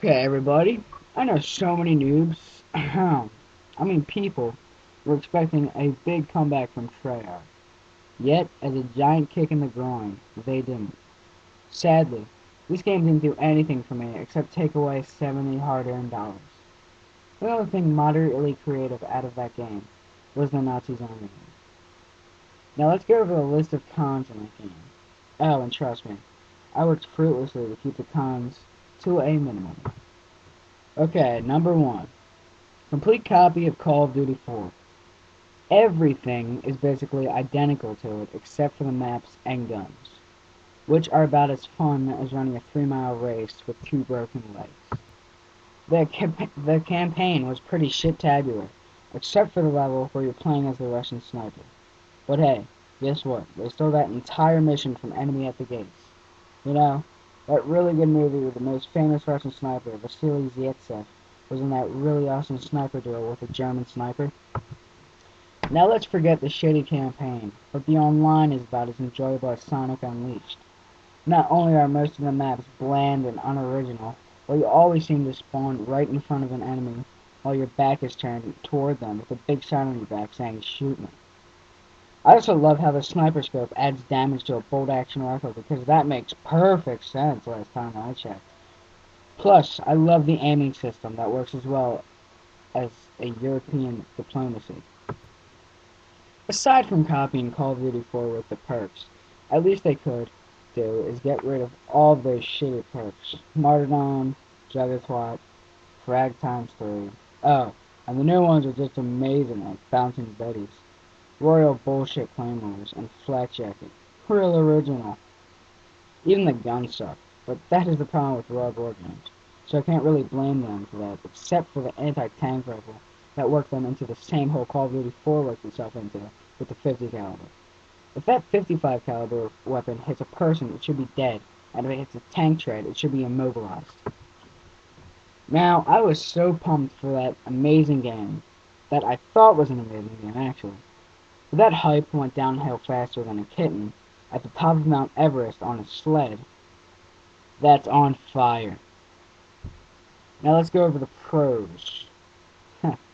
Okay, everybody. I know so many noobs. People were expecting a big comeback from Treyarch. Yet, as a giant kick in the groin, they didn't. Sadly, this game didn't do anything for me except take away 70 hard-earned dollars. The only thing moderately creative out of that game was the Nazi zombie game. Now let's go over the list of cons in that game. Oh, and trust me, I worked fruitlessly to keep the cons to a minimum. Okay, number one. Complete copy of Call of Duty 4. Everything is basically identical to it except for the maps and guns, which are about as fun as running a 3-mile race with 2 broken legs. The campaign was pretty shit-tabular, except for the level where you're playing as the Russian sniper. But hey, guess what? They stole that entire mission from Enemy at the Gates. You know, that really good movie with the most famous Russian sniper, Vasily Zaitsev, was in that really awesome sniper duel with a German sniper. Now let's forget the shitty campaign, but the online is about as enjoyable as Sonic Unleashed. Not only are most of the maps bland and unoriginal, but you always seem to spawn right in front of an enemy while your back is turned toward them with a big sign on your back saying, "Shoot me." I also love how the sniper scope adds damage to a bolt-action rifle because that makes perfect sense last time I checked. Plus, I love the aiming system that works as well as a European diplomacy. Aside from copying Call of Duty 4 with the perks, at least they could do is get rid of all of those shitty perks. Martyrdom, Juggerthwat, Frag times 3. Oh, and the new ones are just amazing, like Bouncing Betties, Royal Bullshit Claymores, and Flat Jacket. Real original. Even the guns suck, but that is the problem with Rogue War games, so I can't really blame them for that, except for the anti-tank rifle that worked them into the same hole Call of Duty 4 worked itself into with the 50 caliber. If that 55 caliber weapon hits a person, it should be dead, and if it hits a tank tread, it should be immobilized. Now, I was so pumped for that amazing game, that I thought was an amazing game actually, but that hype went downhill faster than a kitten at the top of Mount Everest on a sled that's on fire. Now let's go over the pros.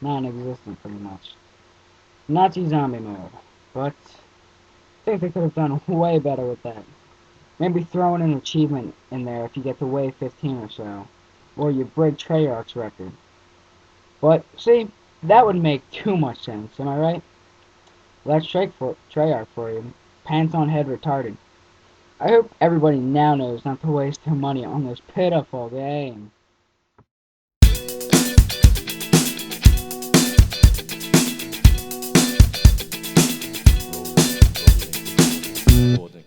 Non-existent pretty much. Nazi zombie mode, but I think they could have done way better with that. Maybe throw in an achievement in there if you get to wave 15 or so, or you break Treyarch's record. But, see, that would make too much sense, am I right? Well, that's Treyarch for you. Pants on head retarded. I hope everybody now knows not to waste their money on this pitiful game. Rolling.